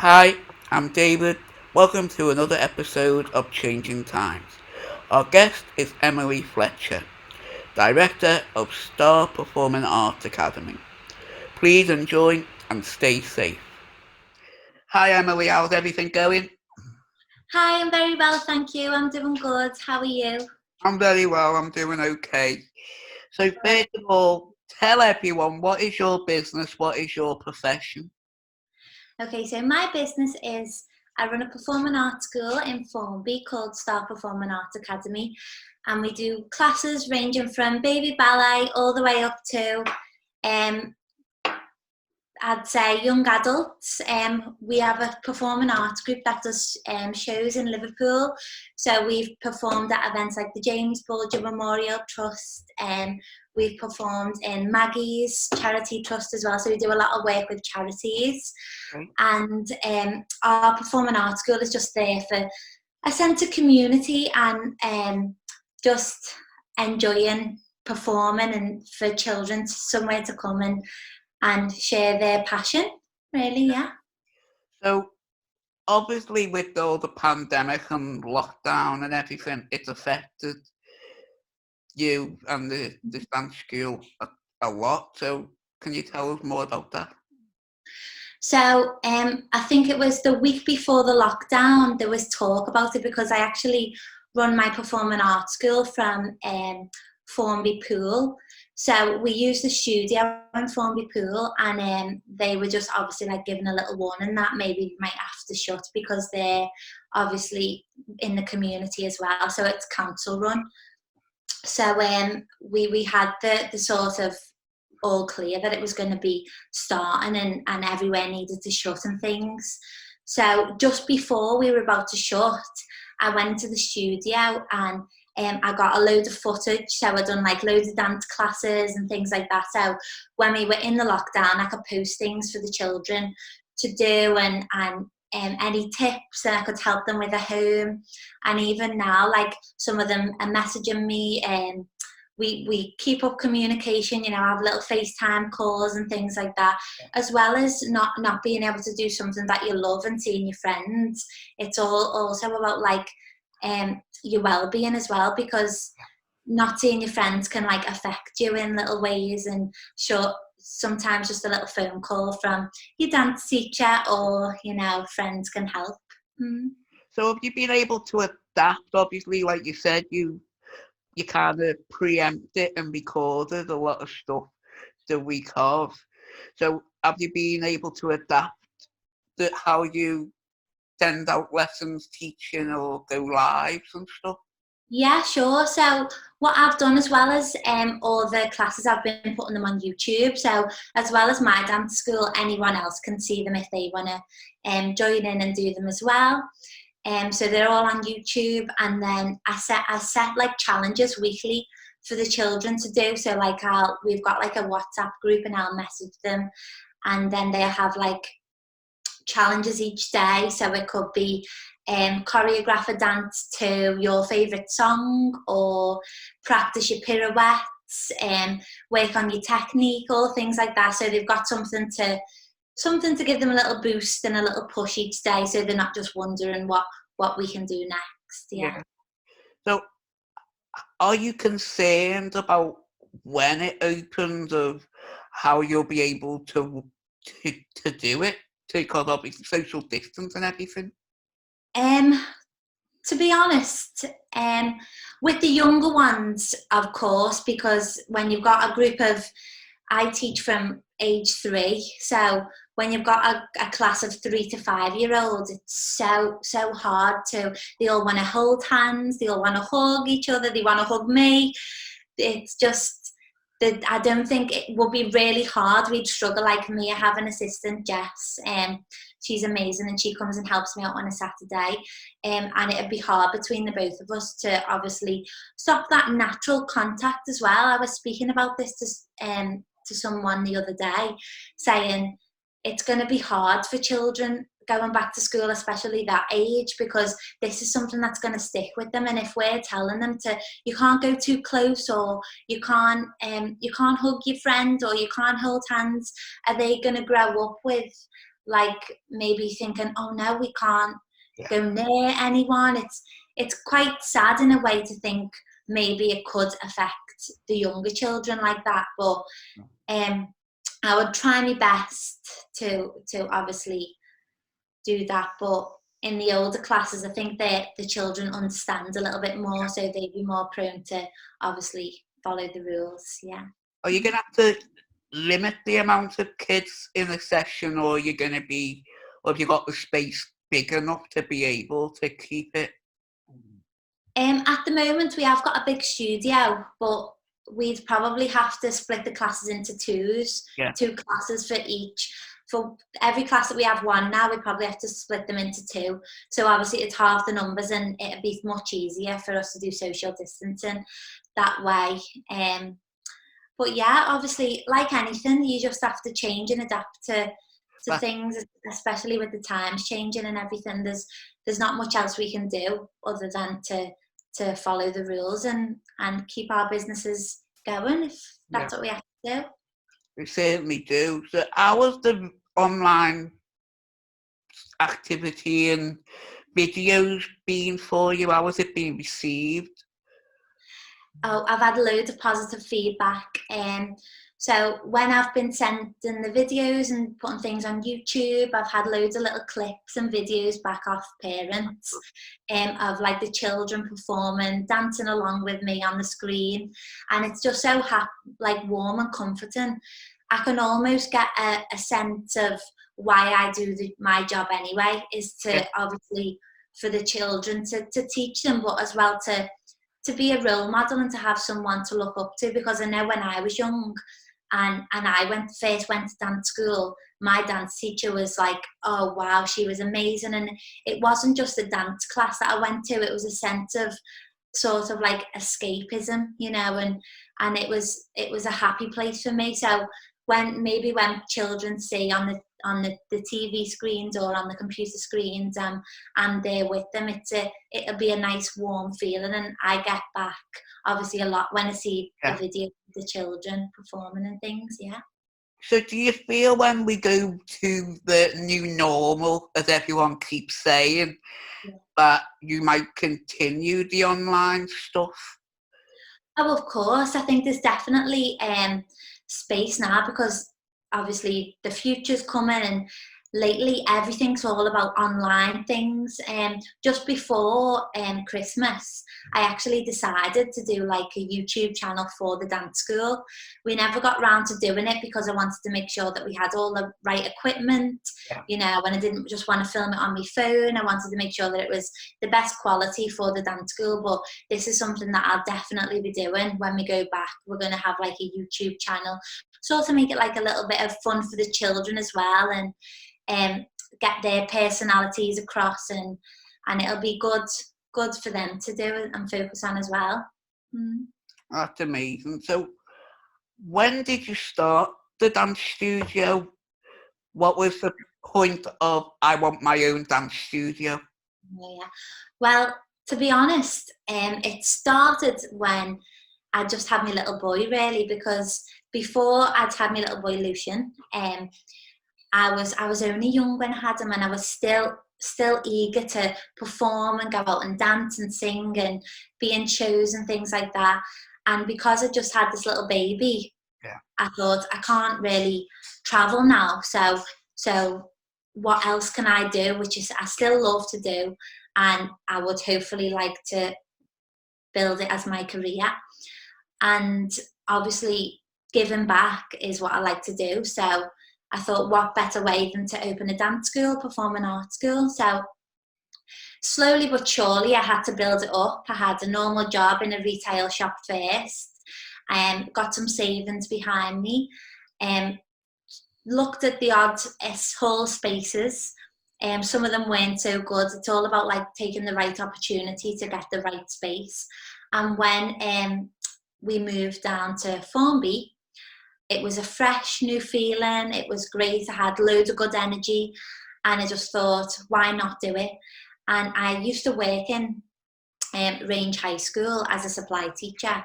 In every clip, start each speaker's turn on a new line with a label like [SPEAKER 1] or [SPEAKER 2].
[SPEAKER 1] Hi, I'm David. Welcome to another episode of Changing Times. Our guest is Emily Fletcher, Director of Star Performing Arts Academy. Please enjoy and stay safe. Hi Emily, how's everything going?
[SPEAKER 2] Hi, I'm very well, thank you. I'm doing good. How are you?
[SPEAKER 1] I'm very well, I'm doing okay. So
[SPEAKER 2] Good.
[SPEAKER 1] first of all, tell everyone what is your business, what is your profession?
[SPEAKER 2] Okay, so my business is I run a performing arts school in Formby called Star Performing Arts Academy, and we do classes ranging from baby ballet all the way up to um, I'd say young adults. We have a performing arts group that does shows in Liverpool. So we've performed at events like the James Bulger Memorial Trust. We've performed in Maggie's charity trust as well. So we do a lot of work with charities.
[SPEAKER 1] Okay.
[SPEAKER 2] And our performing arts school is just there for a sense of community and just enjoying performing and for children somewhere to come and share their passion, really, yeah.
[SPEAKER 1] So obviously with all the pandemic and lockdown and everything, it's affected you and the dance school a lot. So can you tell us more about that?
[SPEAKER 2] So I think it was the week before the lockdown, there was talk about it because I actually run my performing arts school from Formby Pool. So we used the studio in Formby Pool, and they were just obviously like giving a little warning that maybe we might have to shut because they're obviously in the community as well. So it's council run. So we had the sort of all clear that it was going to be starting and everywhere needed to shut and things. So just before we were about to shut, I went to the studio and I got a load of footage. So I done like loads of dance classes and things like that. So when we were in the lockdown, I could post things for the children to do and any tips that I could help them with at home. And even now, like some of them are messaging me and we keep up communication, have little FaceTime calls and things like that, as well as not being able to do something that you love and seeing your friends. It's all also about like your well-being as well, because not seeing your friends can like affect you in little ways, and sure, sometimes just a little phone call from your dance teacher or friends can help. Mm.
[SPEAKER 1] So have you been able to adapt? Obviously, like you said, you kind of preempted and recorded a lot of stuff the week of. So have you been able to adapt how you send out lessons, teaching, or go lives and stuff?
[SPEAKER 2] Yeah, sure. So what I've done, as well as all the classes, I've been putting them on YouTube. So as well as my dance school, anyone else can see them if they want to join in and do them as well. So they're all on YouTube, and then I set like challenges weekly for the children to do. So like we've got like a WhatsApp group, and I'll message them, and then they'll have like challenges each day. So it could be choreograph a dance to your favourite song, or practice your pirouettes, work on your technique, or things like that. So they've got something to give them a little boost and a little push each day, so they're not just wondering what we can do next. Yeah.
[SPEAKER 1] Yeah. So are you concerned about when it opens of how you'll be able to do it? Because obviously social distance and everything.
[SPEAKER 2] Um, to be honest, with the younger ones, of course, because when you've got a group of, I teach from age 3, so when you've got a class of 3 to 5 year olds, it's so hard to. They all want to hold hands, they all want to hug each other, they want to hug me. It's just that I don't think it would be really hard. We'd struggle. Like me, I have an assistant, Jess. She's amazing, and she comes and helps me out on a Saturday. And it'd be hard between the both of us to obviously stop that natural contact as well. I was speaking about this to someone the other day, saying it's going to be hard for children going back to school, especially that age, because this is something that's going to stick with them. And if we're telling them to, you can't go too close, or you can't hug your friend, or you can't hold hands, are they going to grow up with like maybe thinking, oh no, we can't
[SPEAKER 1] Yeah.
[SPEAKER 2] go near anyone. It's quite sad in a way to think maybe it could affect the younger children like that, but I would try my best to obviously do that. But in the older classes, I think that the children understand a little bit more, so they'd be more prone to obviously follow the rules. Yeah.
[SPEAKER 1] Are you going to have to limit the amount of kids in a session, or you're going to be, or have you got the space big enough to be able to keep it?
[SPEAKER 2] At the moment, we have got a big studio, but we'd probably have to split the classes into twos,
[SPEAKER 1] Yeah.
[SPEAKER 2] 2 classes for each. For every class that we have one now, we probably have to split them into 2. So obviously it's half the numbers, and it'd be much easier for us to do social distancing that way. But yeah, obviously, like anything, you just have to change and adapt to things, especially with the times changing and everything. There's not much else we can do other than to follow the rules and keep our businesses going, if that's what we have to do.
[SPEAKER 1] We certainly do. So how was the online activity and videos been for you? How has it been received?
[SPEAKER 2] Oh, I've had loads of positive feedback. So when I've been sending the videos and putting things on YouTube, I've had loads of little clips and videos back off parents of like the children performing, dancing along with me on the screen, and it's just so like warm and comforting. I can almost get a sense of why I do my job anyway, is to obviously for the children to teach them, but as well to be a role model and to have someone to look up to. Because I know when I was young and I first went to dance school, my dance teacher was like, oh wow, she was amazing. And it wasn't just a dance class that I went to, it was a sense of sort of like escapism, you know, and it was a happy place for me. So when children see on the TV screens or on the computer screens, and they're with them, it'll be a nice warm feeling, and I get back obviously a lot when I see the video of the children performing and things. Yeah.
[SPEAKER 1] So do you feel when we go to the new normal, as everyone keeps saying, that you might continue the online stuff?
[SPEAKER 2] Oh, of course. I think there's definitely space now, because obviously the future's coming, and lately everything's all about online things. Just before Christmas, I actually decided to do like a YouTube channel for the dance school. We never got round to doing it because I wanted to make sure that we had all the right equipment, you know, and I didn't just want to film it on my phone. I wanted to make sure that it was the best quality for the dance school. But this is something that I'll definitely be doing when we go back. We're going to have like a YouTube channel, sort of make it like a little bit of fun for the children as well, and get their personalities across, and it'll be good for them to do and focus on as well.
[SPEAKER 1] That's amazing. So when did you start the dance studio? What was the point of, I want my own dance studio?
[SPEAKER 2] Yeah. Well, to be honest, it started when I just had my little boy, really, because before I'd had my little boy Lucian, I was only young when I had him, and I was still eager to perform and go out and dance and sing and be in shows and things like that. And because I just had this little baby, I thought, I can't really travel now. So what else can I do? Which is I still love to do, and I would hopefully like to build it as my career. And obviously giving back is what I like to do. So I thought, what better way than to open a dance school, performing arts school. So slowly but surely I had to build it up. I had a normal job in a retail shop first, got some savings behind me, looked at the odd small spaces. Some of them weren't so good. It's all about like taking the right opportunity to get the right space. And when we moved down to Formby, it was a fresh new feeling. It was great. I had loads of good energy, and I just thought, why not do it? And I used to work in Range High School as a supply teacher,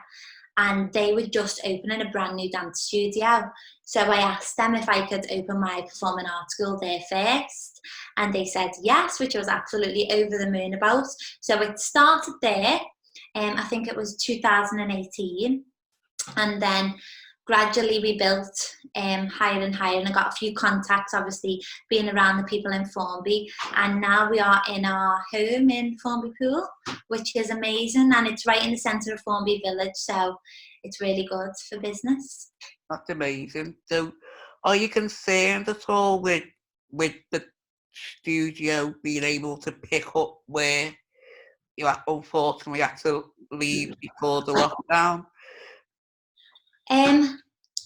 [SPEAKER 2] and they were just opening a brand new dance studio. So I asked them if I could open my performing arts school there first, and they said yes, which I was absolutely over the moon about. So it started there, I think it was 2018, and then gradually we built higher and higher, and I got a few contacts, obviously being around the people in Formby, and now we are in our home in Formby Pool, which is amazing, and it's right in the centre of Formby Village, so it's really good for business.
[SPEAKER 1] That's amazing. So, are you concerned at all with the studio being able to pick up where you unfortunately had to leave before the lockdown?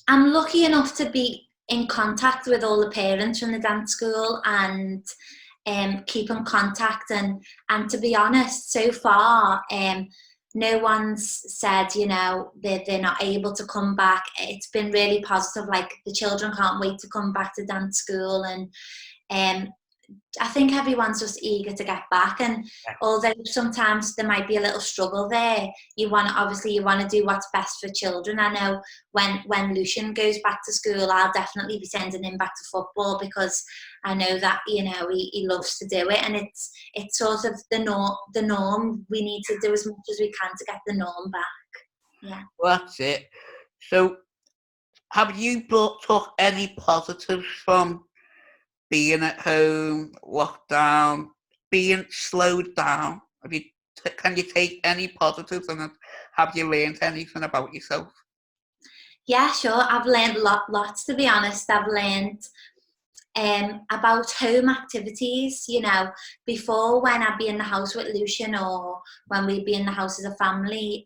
[SPEAKER 2] I'm lucky enough to be in contact with all the parents from the dance school and keep in contact, and to be honest, so far no one's said they're not able to come back. It's been really positive, like the children can't wait to come back to dance school, and I think everyone's just eager to get back, and although sometimes there might be a little struggle there, you want to do what's best for children. I know when Lucian goes back to school, I'll definitely be sending him back to football, because I know that he loves to do it, and it's sort of the norm. We need to do as much as we can to get the norm back. Yeah.
[SPEAKER 1] Well, that's it. So, have you took any positives from being at home, lockdown, being slowed down? Can you take any positives, and have you learned anything about yourself?
[SPEAKER 2] Yeah, sure. I've learned lots, to be honest. I've learned about home activities. Before, when I'd be in the house with Lucian, or when we'd be in the house as a family,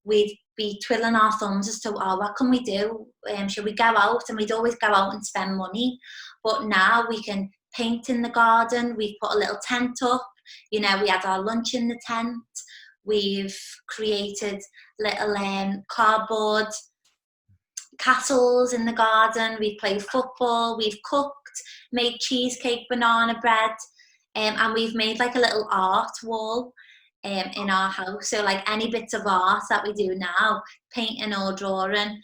[SPEAKER 2] we'd be twiddling our thumbs as to, what can we do? Should we go out? And we'd always go out and spend money. But now we can paint in the garden. We've put a little tent up. We had our lunch in the tent. We've created little cardboard castles in the garden. We've played football. We've cooked, made cheesecake, banana bread, and we've made like a little art wall in our house. So like any bits of art that we do now, painting or drawing,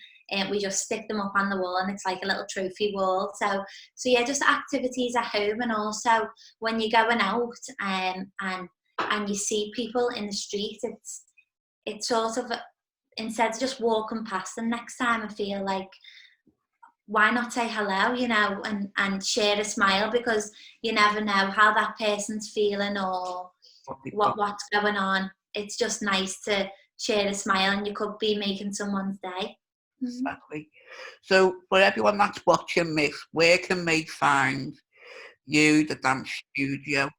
[SPEAKER 2] we just stick them up on the wall, and it's like a little trophy wall. So yeah, just activities at home, and also when you're going out and you see people in the street, it's sort of, instead of just walking past them next time, I feel like, why not say hello, and share a smile, because you never know how that person's feeling or what's going on. It's just nice to share a smile, and you could be making someone's day.
[SPEAKER 1] Exactly. So for everyone that's watching this, where can they find you, the dance studio?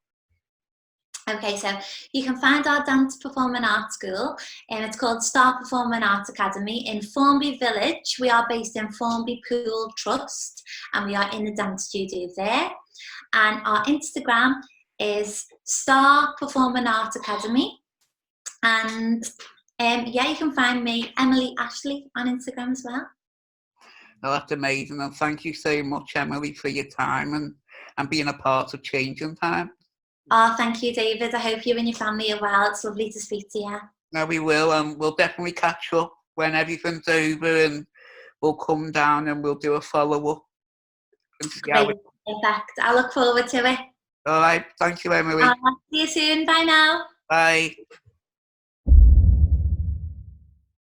[SPEAKER 2] Okay, so you can find our dance performing arts school, and it's called Star Performing Arts Academy in Formby Village. We are based in Formby Pool Trust, and we are in the dance studio there. And our Instagram is Star Performing Arts Academy. And yeah, you can find me, Emily Ashley, on Instagram as well.
[SPEAKER 1] Oh, that's amazing, and thank you so much, Emily, for your time and being a part of Changing Time.
[SPEAKER 2] Oh, thank you, David. I hope you and your family are well. It's lovely to speak to you.
[SPEAKER 1] No, we will, and we'll definitely catch up when everything's over, and we'll come down and we'll do a follow-up.
[SPEAKER 2] Great, perfect. I look forward to it.
[SPEAKER 1] All right, thank you, Emily.
[SPEAKER 2] See you soon. Bye now.
[SPEAKER 1] Bye.